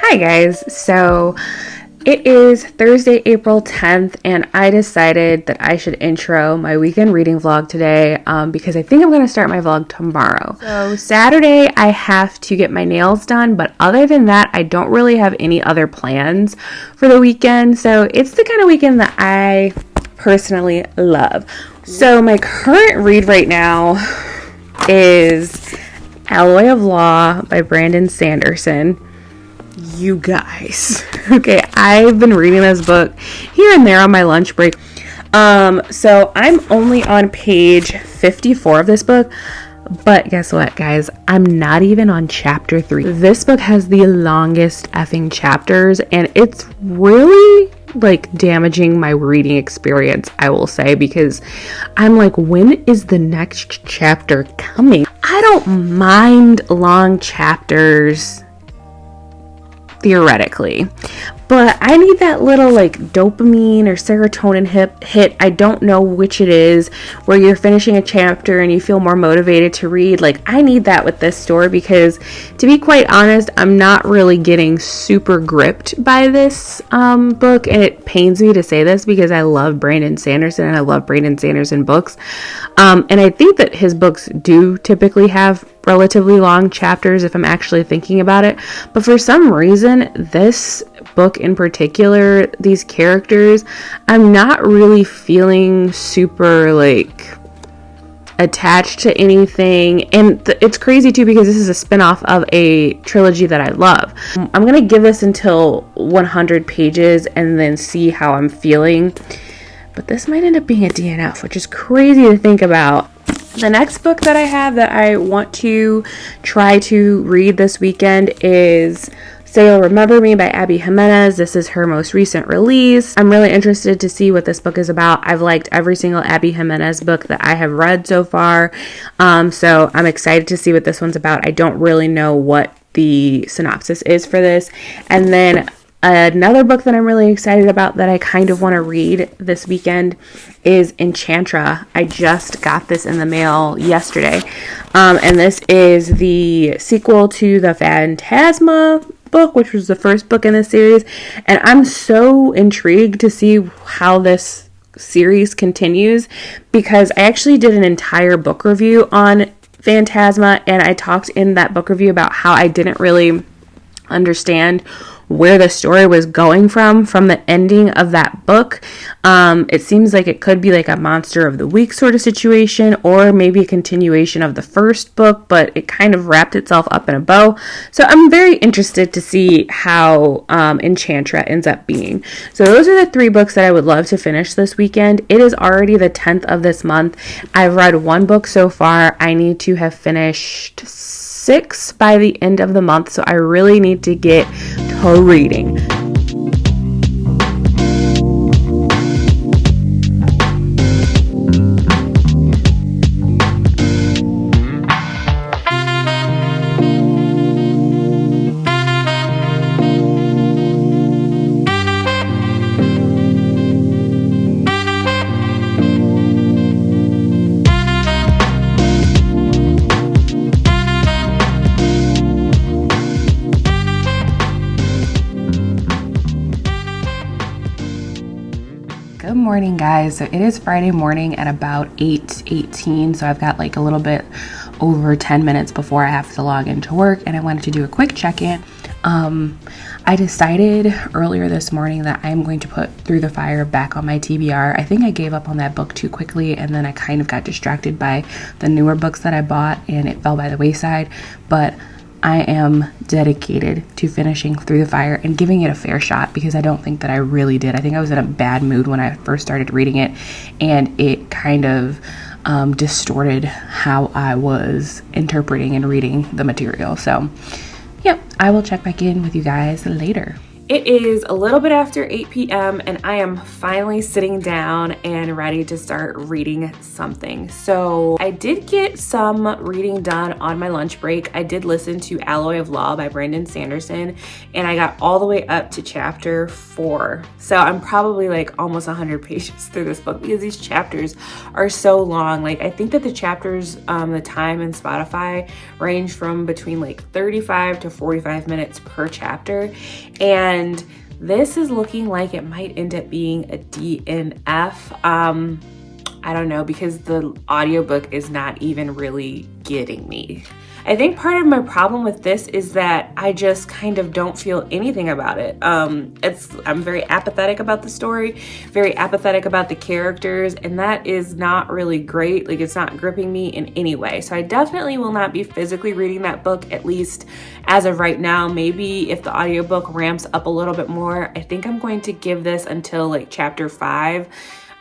Hi guys, so it is Thursday, April 10th, and I decided that I should intro my weekend reading vlog today because I think I'm going to start my vlog tomorrow. So Saturday I have to get my nails done, but other than that I don't really have any other plans for the weekend, so it's the kind of weekend that I personally love. So my current read right now is Alloy of Law by Brandon Sanderson. You guys, okay, I've been reading this book here and there on my lunch break. So I'm only on page 54 of this book, but guess what, guys? I'm not even on chapter 3. This book has the longest effing chapters, and it's really like damaging my reading experience, I will say, because I'm like, when is the next chapter coming? I don't mind long chapters theoretically, but I need that little like dopamine or serotonin hit. I don't know which it is, where you're finishing a chapter and you feel more motivated to read. Like, I need that with this story because, to be quite honest, I'm not really getting super gripped by this book, and it pains me to say this because I love Brandon Sanderson and I love Brandon Sanderson books, and I think that his books do typically have relatively long chapters if I'm actually thinking about it, but for some reason this book in particular, these characters, I'm not really feeling super like attached to anything. And it's crazy too because this is a spin-off of a trilogy that I love. I'm gonna give this until 100 pages and then see how I'm feeling, but this might end up being a DNF, which is crazy to think about. The next book that I have that I want to try to read this weekend is Say You'll Remember Me by Abby Jimenez. This is her most recent release. I'm really interested to see what this book is about. I've liked every single Abby Jimenez book that I have read so far, so I'm excited to see what this one's about. I don't really know what the synopsis is for this. And then another book that I'm really excited about that I kind of want to read this weekend is Enchantra. I just got this in the mail yesterday, and this is the sequel to the Phantasma book, which was the first book in the series, and I'm so intrigued to see how this series continues because I actually did an entire book review on Phantasma, and I talked in that book review about how I didn't really understand where the story was going from the ending of that book. It seems like it could be like a Monster of the Week sort of situation, or maybe a continuation of the first book, but it kind of wrapped itself up in a bow. So I'm very interested to see how Enchantra ends up being. So those are the 3 books that I would love to finish this weekend. It is already the 10th of this month. I've read 1 book so far. I need to have finished 6 by the end of the month, so I really need to get to reading. Good morning, guys. So it is Friday morning at about 8:18, so I've got like a little bit over 10 minutes before I have to log into work, and I wanted to do a quick check-in. I decided earlier this morning that I'm going to put Through the Fire back on my TBR. I think I gave up on that book too quickly, and then I kind of got distracted by the newer books that I bought, and it fell by the wayside, but I am dedicated to finishing Through the Fire and giving it a fair shot because I don't think that I really did. I think I was in a bad mood when I first started reading it, and it kind of distorted how I was interpreting and reading the material. So, yep, I will check back in with you guys later. It is a little bit after 8 p.m. and I am finally sitting down and ready to start reading something. So I did get some reading done on my lunch break. I did listen to Alloy of Law by Brandon Sanderson, and I got all the way up to chapter 4. So I'm probably like almost 100 pages through this book because these chapters are so long. Like, I think that the chapters, the time in Spotify range from between like 35 to 45 minutes per chapter. And this is looking like it might end up being a DNF. I don't know, because the audiobook is not even really getting me. I think part of my problem with this is that I just kind of don't feel anything about it. I'm very apathetic about the story, very apathetic about the characters, and that is not really great. Like, it's not gripping me in any way. So I definitely will not be physically reading that book, at least as of right now. Maybe if the audiobook ramps up a little bit more, I think I'm going to give this until like chapter 5.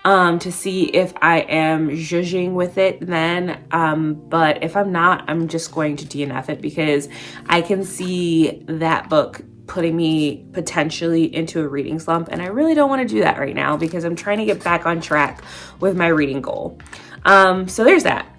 To see if I am zhuzhing with it then. But if I'm not, I'm just going to DNF it because I can see that book putting me potentially into a reading slump. And I really don't want to do that right now because I'm trying to get back on track with my reading goal. So there's that.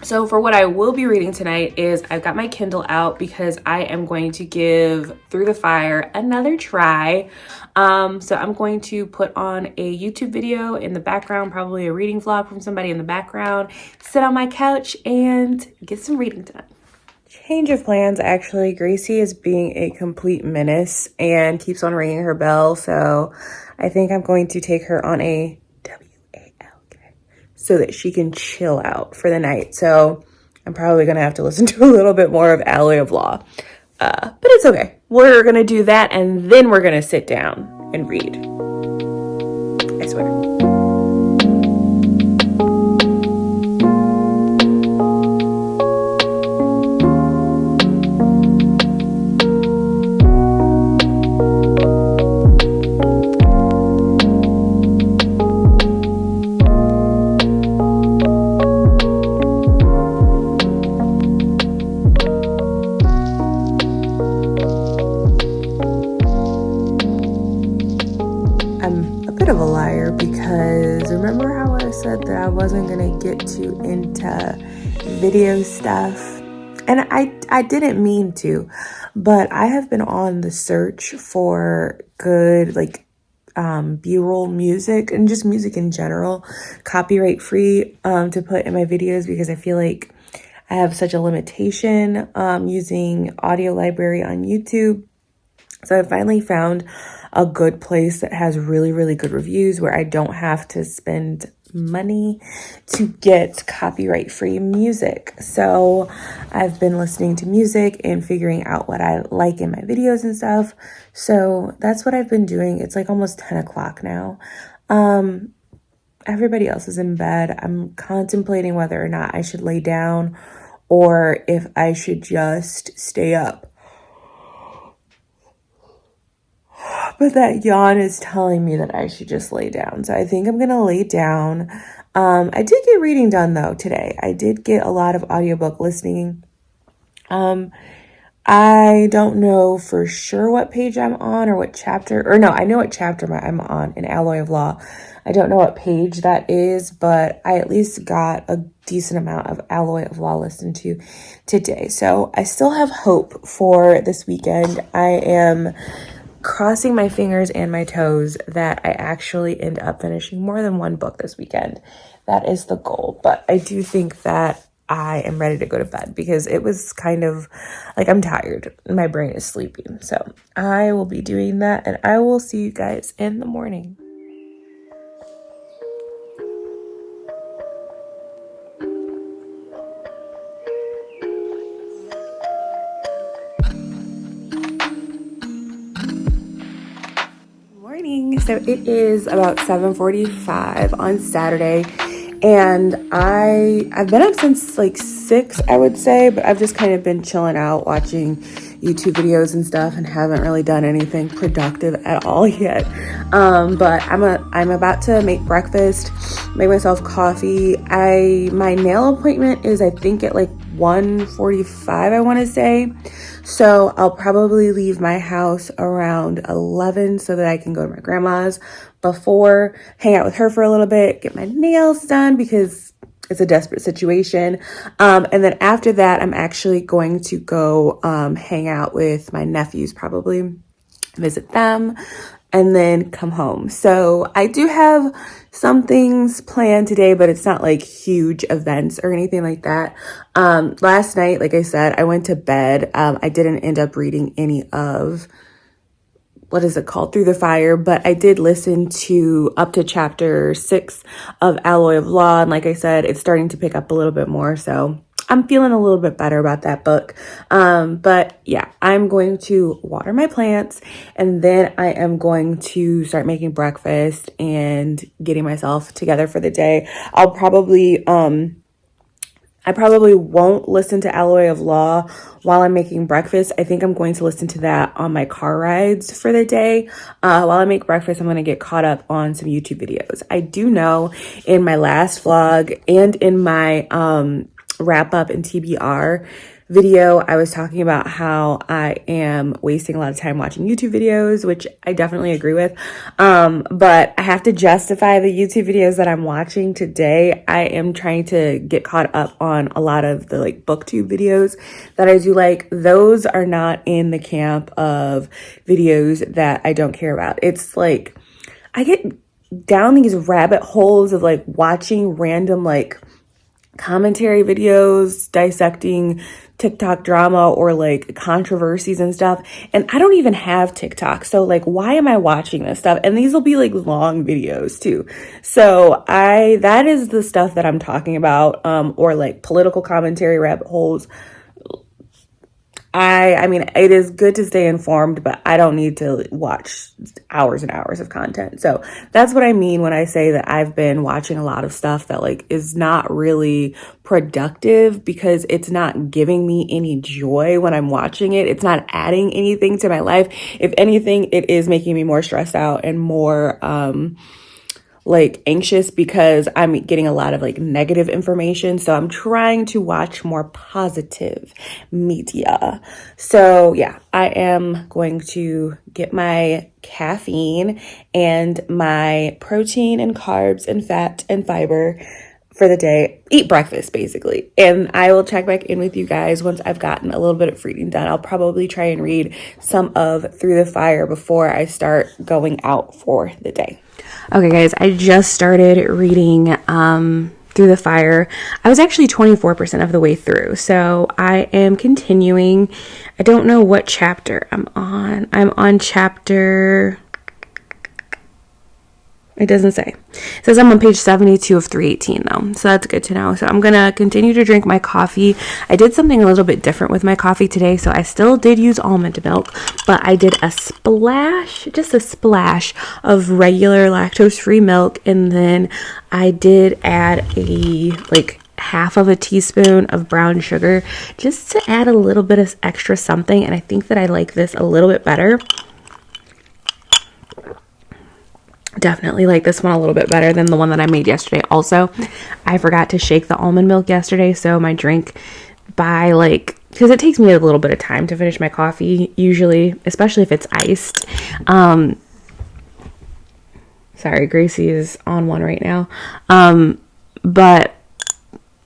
So for what I will be reading tonight is I've got my Kindle out because I am going to give Through the Fire another try. So I'm going to put on a YouTube video in the background, probably a reading vlog from somebody in the background, sit on my couch and get some reading done. Change of plans, actually. Gracie is being a complete menace and keeps on ringing her bell. So I think I'm going to take her on a so that she can chill out for the night. So I'm probably gonna have to listen to a little bit more of Alloy of Law. But it's okay. We're gonna do that and then we're gonna sit down and read. I swear. Wasn't gonna get too into video stuff, and I didn't mean to, but I have been on the search for good like B-roll music and just music in general, copyright free, to put in my videos because I feel like I have such a limitation using Audio Library on YouTube. So I finally found a good place that has really, really good reviews where I don't have to spend money to get copyright free music. So I've been listening to music and figuring out what I like in my videos and stuff. So that's what I've been doing. It's like almost 10 o'clock now. Everybody else is in bed. I'm contemplating whether or not I should lay down or if I should just stay up. But that yawn is telling me that I should just lay down. So I think I'm going to lay down. I did get reading done, though, today. I did get a lot of audiobook listening. I don't know for sure what page I'm on or what chapter. Or no, I know what chapter I'm on in Alloy of Law. I don't know what page that is, but I at least got a decent amount of Alloy of Law listened to today. So I still have hope for this weekend. I am crossing my fingers and my toes that I actually end up finishing more than one book this weekend. That is the goal. But I do think that I am ready to go to bed because it was kind of like I'm tired. My brain is sleeping. So I will be doing that and I will see you guys in the morning. So it is about 7:45 on Saturday, and I've been up since like 6, I would say, but I've just kind of been chilling out, watching YouTube videos and stuff, and haven't really done anything productive at all yet. But I'm about to make breakfast, make myself coffee. My nail appointment is I think at like 1:45, I want to say. So I'll probably leave my house around 11 so that I can go to my grandma's before, hang out with her for a little bit, get my nails done because it's a desperate situation. And then after that, I'm actually going to go hang out with my nephews, probably visit them, and then come home. So I do have some things planned today, but it's not like huge events or anything like that. Last night, like I said, I went to bed. I didn't end up reading any of, what is it called, Through the Fire, but I did listen to up to chapter 6 of Alloy of Law. And like I said, it's starting to pick up a little bit more. So I'm feeling a little bit better about that book. But yeah, I'm going to water my plants and then I am going to start making breakfast and getting myself together for the day. I probably won't listen to Alloy of Law while I'm making breakfast. I think I'm going to listen to that on my car rides for the day. While I make breakfast, I'm going to get caught up on some YouTube videos. I do know in my last vlog and in my wrap up and TBR video, I was talking about how I am wasting a lot of time watching YouTube videos, which I definitely agree with. But I have to justify the YouTube videos that I'm watching today. I am trying to get caught up on a lot of the like booktube videos that I do like. Those are not in the camp of videos that I don't care about. It's like I get down these rabbit holes of like watching random like commentary videos dissecting TikTok drama or like controversies and stuff. And I don't even have TikTok. So like, why am I watching this stuff? And these will be like long videos too. So that is the stuff that I'm talking about. Or like political commentary rabbit holes. I mean, it is good to stay informed, but I don't need to watch hours and hours of content. So that's what I mean when I say that I've been watching a lot of stuff that like is not really productive because it's not giving me any joy when I'm watching it. It's not adding anything to my life. If anything, it is making me more stressed out and more, like anxious because I'm getting a lot of like negative information. So I'm trying to watch more positive media. So yeah, I am going to get my caffeine and my protein and carbs and fat and fiber for the day, eat breakfast basically. And I will check back in with you guys once I've gotten a little bit of reading done. I'll probably try and read some of Through the Fire before I start going out for the day. Okay, guys, I just started reading Through the Fire. I was actually 24% of the way through, so I am continuing. I don't know what chapter I'm on. I'm on chapter... It doesn't say. It says I'm on page 72 of 318 though. So that's good to know. So I'm going to continue to drink my coffee. I did something a little bit different with my coffee today. So I still did use almond milk, but I did a splash, just a splash of regular lactose-free milk. And then I did add a half of a teaspoon of brown sugar just to add a little bit of extra something. And I think that I like this a little bit better. Definitely like this one a little bit better than the one that I made yesterday. Also, I forgot to shake the almond milk yesterday, so my drink because it takes me a little bit of time to finish my coffee usually, especially if it's iced. Sorry, Gracie is on one right now. But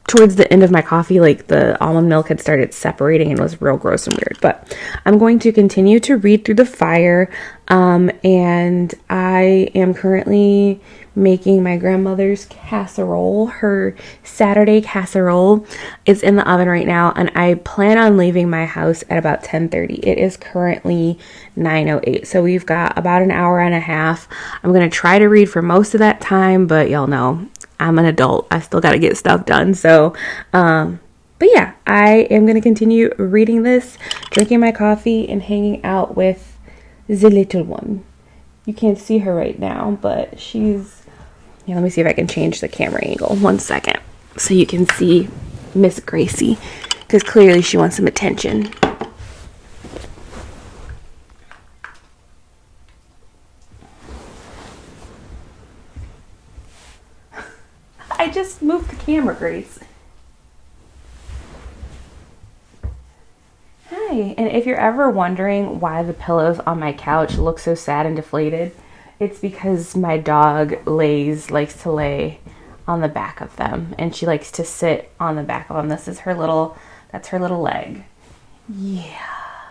towards the end of my coffee, like the almond milk had started separating and was real gross and weird. But I'm going to continue to read Through the Fire. And I am currently making my grandmother's casserole. Her Saturday casserole is in the oven right now, and I plan on leaving my house at about 10:30. It is currently 9:08, so we've got about an hour and a half. I'm going to try to read for most of that time, but y'all know I'm an adult. I still got to get stuff done. So, but yeah, I am going to continue reading this, drinking my coffee, and hanging out with the little one. You can't see her right now, but she's... Yeah, let me see if I can change the camera angle. 1 second. So you can see Miss Gracie, because clearly she wants some attention. I just moved the camera, Grace. Hi. Hi, and if you're ever wondering why the pillows on my couch look so sad and deflated, it's because my dog likes to lay on the back of them, and she likes to sit on the back of them. That's her little leg. Yeah.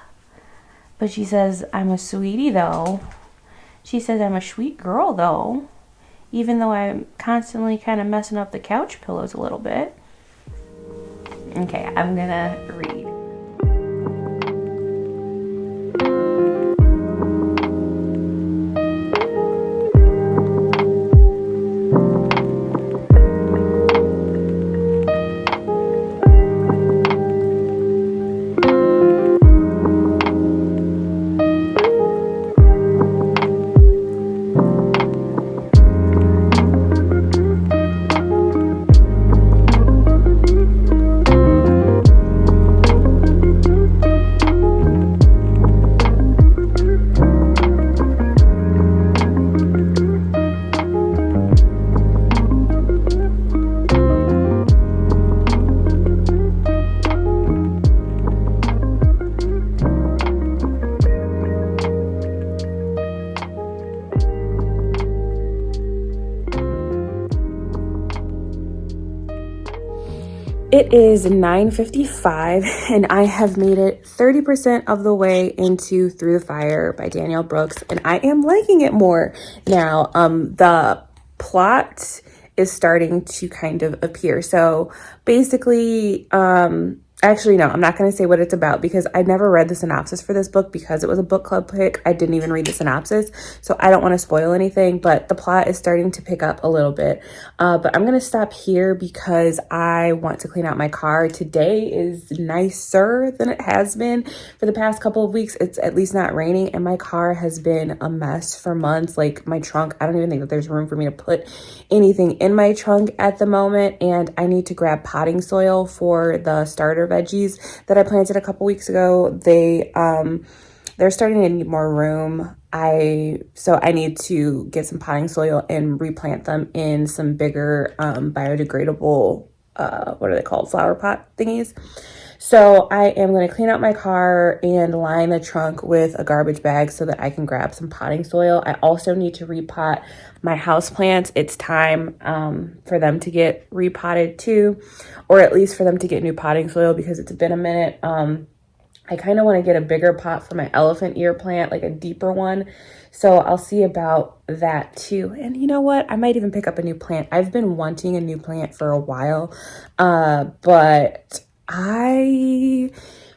But she says, I'm a sweetie though. She says I'm a sweet girl though, even though I'm constantly kind of messing up the couch pillows a little bit. Okay, I'm gonna read. It is 9:55 and I have made it 30% of the way into Through the Fire by Danielle Brooks, and I am liking it more now. The plot is starting to kind of appear. So basically, actually, no, I'm not going to say what it's about because I never read the synopsis for this book because it was a book club pick. I didn't even read the synopsis, so I don't want to spoil anything, but the plot is starting to pick up a little bit. But I'm going to stop here because I want to clean out my car. Today is nicer than it has been for the past couple of weeks. It's at least not raining, and my car has been a mess for months. Like my trunk, I don't even think that there's room for me to put anything in my trunk at the moment, and I need to grab potting soil for the starter veggies that I planted a couple weeks ago. They're starting to need more room. So I need to get some potting soil and replant them in some bigger biodegradable what are they called, flower pot thingies. So I am going to clean out my car and line the trunk with a garbage bag so that I can grab some potting soil. I also need to repot my houseplants. It's time for them to get repotted too, or at least for them to get new potting soil because it's been a minute. I kind of want to get a bigger pot for my elephant ear plant, like a deeper one. So I'll see about that too. And you know what? I might even pick up a new plant. I've been wanting a new plant for a while, but I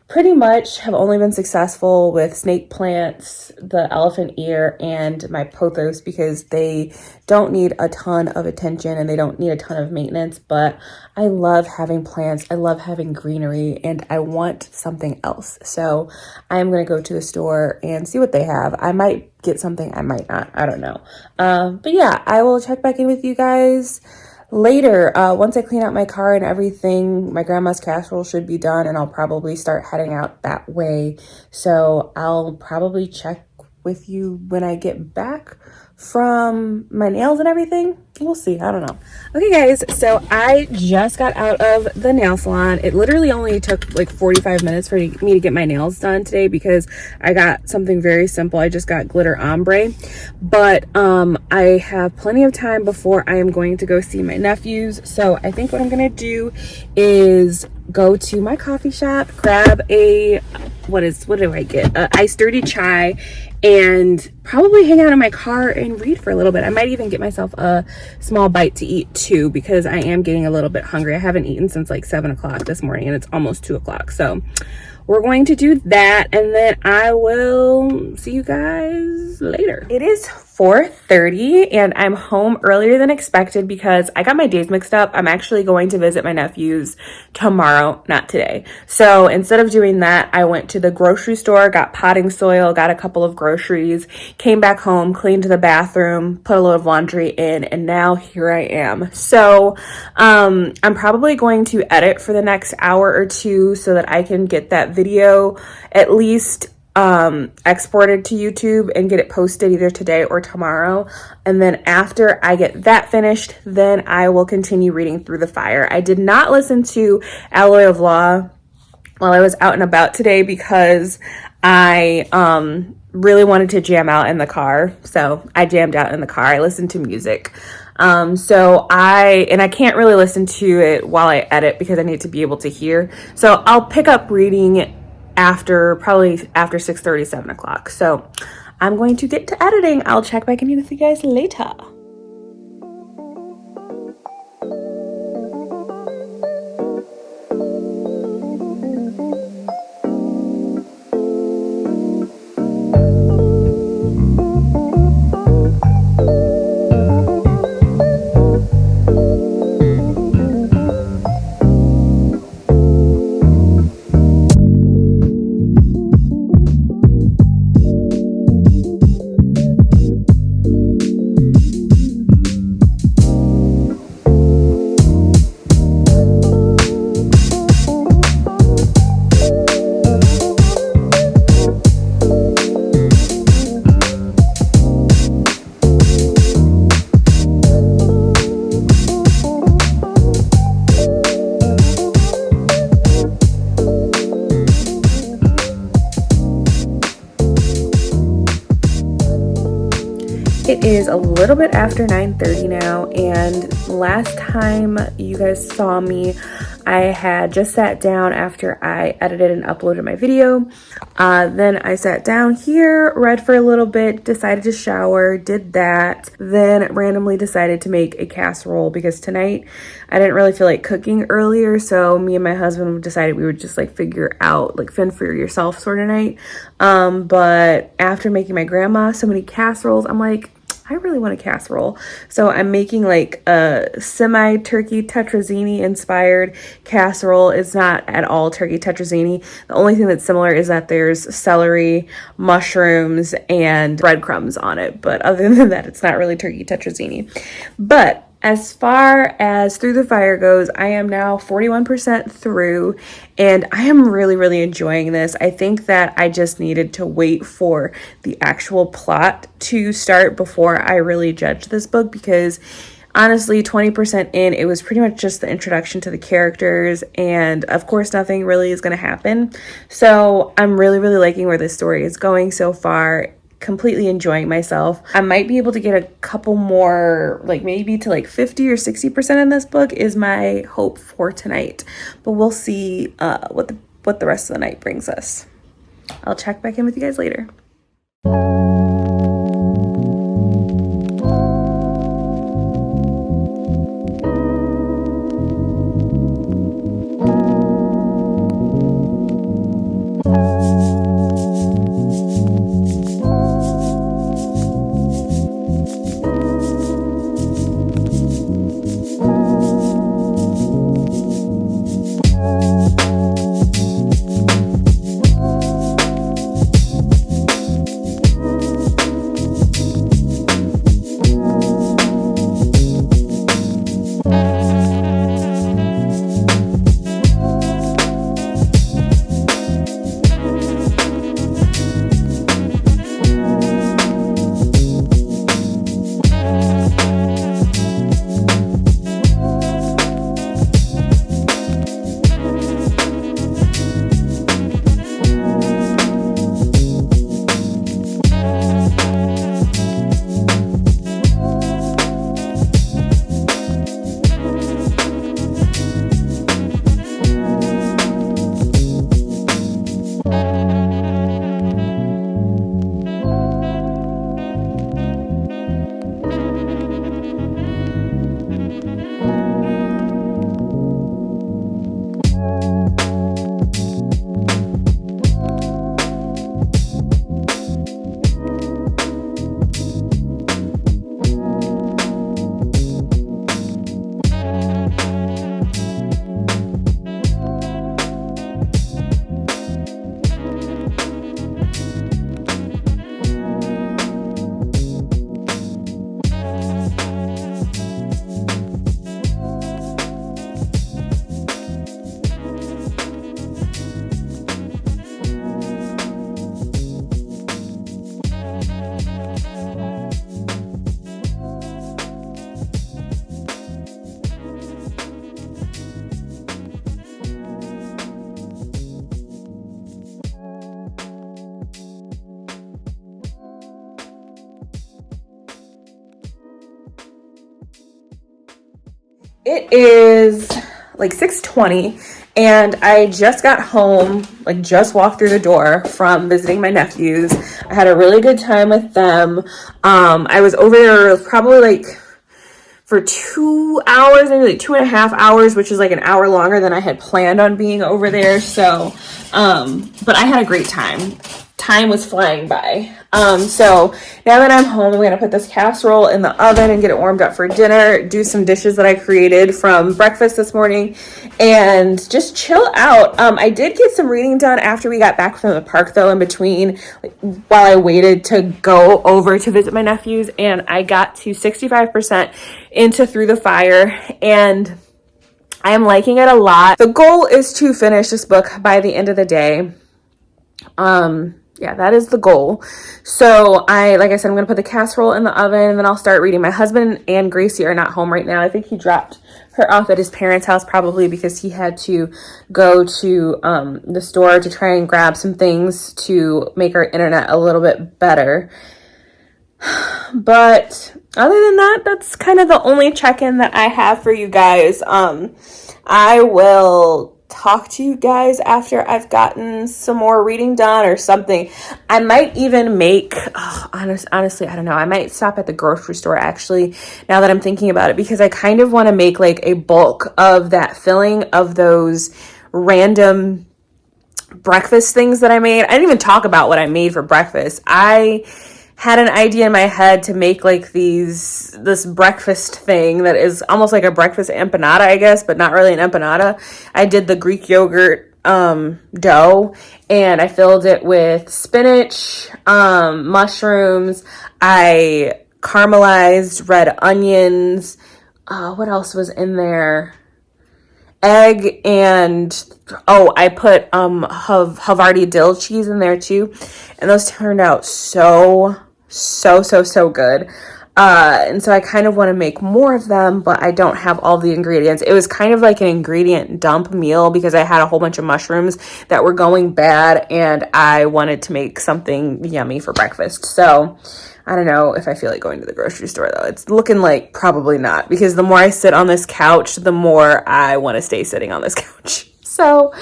pretty much have only been successful with snake plants, the elephant ear, and my pothos because they don't need a ton of attention and they don't need a ton of maintenance. But I love having plants. I love having greenery, and I want something else. So I'm going to go to the store and see what they have. I might get something. I might not. I don't know. But yeah, I will check back in with you guys later. Once I clean out my car and everything, my grandma's casserole should be done, and I'll probably start heading out that way. So I'll probably check with you when I get back from my nails and everything. We'll see. I don't know. Okay, guys, so I just got out of the nail salon. It literally only took like 45 minutes for me to get my nails done today because I got something very simple. I just got glitter ombre, but I have plenty of time before I am going to go see my nephews. So I think what I'm gonna do is go to my coffee shop, grab a what do I get? Iced dirty chai, and probably hang out in my car and read for a little bit. I might even get myself a small bite to eat too because I am getting a little bit hungry. I haven't eaten since like 7 o'clock this morning and it's almost 2 o'clock. So we're going to do that, and then I will see you guys later. It is 4:30 and I'm home earlier than expected because I got my days mixed up. I'm actually going to visit my nephews tomorrow, not today. So instead of doing that, I went to the grocery store, got potting soil, got a couple of groceries, came back home, cleaned the bathroom, put a load of laundry in, and now here I am. So I'm probably going to edit for the next hour or two so that I can get that video at least exported to YouTube and get it posted either today or tomorrow. And then after I get that finished, then I will continue reading Through the Fire. I did not listen to Alloy of Law while I was out and about today because I really wanted to jam out in the car. So I jammed out in the car. I listened to music. I can't really listen to it while I edit because I need to be able to hear. So I'll pick up reading probably after 6:30, 7 o'clock. So I'm going to get to editing. I'll check back in with you guys later. It is a little bit after 9:30 now, and last time you guys saw me, I had just sat down after I edited and uploaded my video. Then I sat down here, read for a little bit, decided to shower, did that, then randomly decided to make a casserole because tonight I didn't really feel like cooking earlier, so me and my husband decided we would just like figure out like fend for yourself sort of night. But after making my grandma so many casseroles, I'm like, I really want a casserole. So I'm making like a semi-turkey tetrazzini inspired casserole. It's not at all turkey tetrazzini. The only thing that's similar is that there's celery, mushrooms, and breadcrumbs on it. But other than that, it's not really turkey tetrazzini. But as far as Through the Fire goes, I am now 41% through, and I am really, really enjoying this. I think that I just needed to wait for the actual plot to start before I really judge this book, because honestly, 20% in, it was pretty much just the introduction to the characters, and of course, nothing really is going to happen. So I'm really, really liking where this story is going so far. Completely enjoying myself. I might be able to get a couple more, like maybe to like 50 or 60% in this book is my hope for tonight. But we'll see what the rest of the night brings us. I'll check back in with you guys later. It is like 6:20 and I just got home, like just walked through the door from visiting my nephews. I had a really good time with them. I was over there probably like for 2 hours, maybe like 2.5 hours, which is like an hour longer than I had planned on being over there. So, but I had a great time. Time was flying by. So now that I'm home, I'm gonna put this casserole in the oven and get it warmed up for dinner, do some dishes that I created from breakfast this morning, and just chill out. I did get some reading done after we got back from the park though, in between, like, while I waited to go over to visit my nephews, and I got to 65% into Through the Fire, and I am liking it a lot. The goal is to finish this book by the end of the day. Yeah, that is the goal. So like I said, I'm going to put the casserole in the oven and then I'll start reading. My husband and Gracie are not home right now. I think he dropped her off at his parents' house, probably because he had to go to the store to try and grab some things to make our internet a little bit better. But other than that, that's kind of the only check-in that I have for you guys. I will talk to you guys after I've gotten some more reading done or something. I might even make, honestly, I don't know. I might stop at the grocery store actually, now that I'm thinking about it, because I kind of want to make like a bulk of that filling of those random breakfast things that I made. I didn't even talk about what I made for breakfast. I had an idea in my head to make like this breakfast thing that is almost like a breakfast empanada, I guess, but not really an empanada. I did the Greek yogurt dough, and I filled it with spinach, mushrooms. I caramelized red onions. What else was in there? Egg, and I put Havarti dill cheese in there too, and those turned out so good. And so I kind of want to make more of them, but I don't have all the ingredients. It was kind of like an ingredient dump meal because I had a whole bunch of mushrooms that were going bad and I wanted to make something yummy for breakfast. So I don't know if I feel like going to the grocery store though. It's looking like probably not, because the more I sit on this couch, the more I want to stay sitting on this couch. So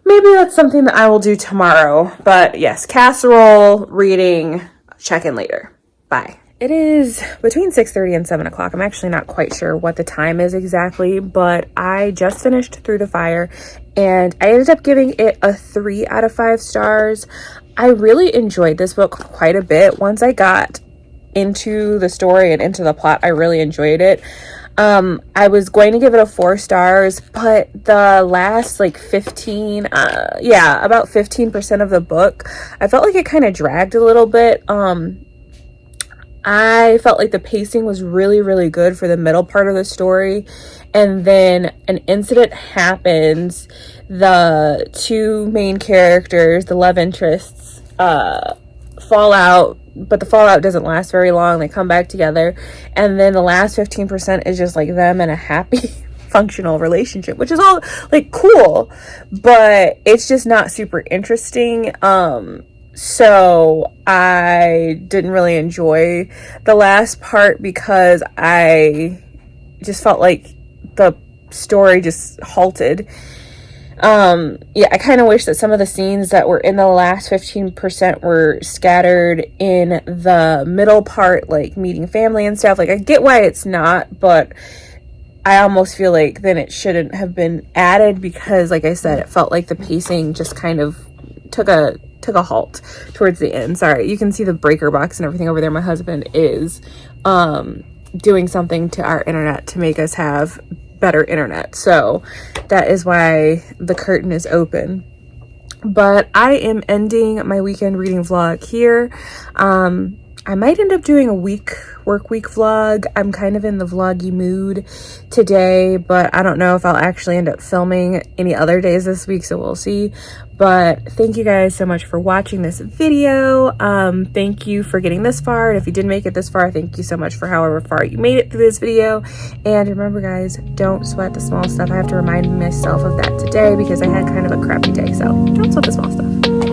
maybe that's something that I will do tomorrow. But yes, casserole, reading, check in later. Bye. It is between 6:30 and 7 o'clock. I'm actually not quite sure what the time is exactly, but I just finished Through the Fire and I ended up giving it a 3 out of 5 stars. I really enjoyed this book quite a bit. Once I got into the story and into the plot, I really enjoyed it. I was going to give it a 4 stars, but the last like 15, about 15% of the book, I felt like it kind of dragged a little bit. I felt like the pacing was really good for the middle part of the story, and then an incident happens. The two main characters, the love interests, fall out, but the fallout doesn't last very long. They come back together, and then the last 15% is just like them in a happy functional relationship, which is all like cool, but it's just not super interesting. So I didn't really enjoy the last part because I just felt like the story just halted. I kind of wish that some of the scenes that were in the last 15% were scattered in the middle part, like meeting family and stuff. Like, I get why it's not, but I almost feel like then it shouldn't have been added because, like I said, it felt like the pacing just kind of took a halt towards the end. Sorry, you can see the breaker box and everything over there. My husband is doing something to our internet to make us have better internet, so that is why the curtain is open. But I am ending my weekend reading vlog here. I might end up doing a work week vlog. I'm kind of in the vloggy mood today, but I don't know if I'll actually end up filming any other days this week, so we'll see. But thank you guys so much for watching this video. Thank you for getting this far, and if you didn't make it this far, thank you so much for however far you made it through this video. And remember guys, don't sweat the small stuff. I have to remind myself of that today because I had kind of a crappy day, so don't sweat the small stuff.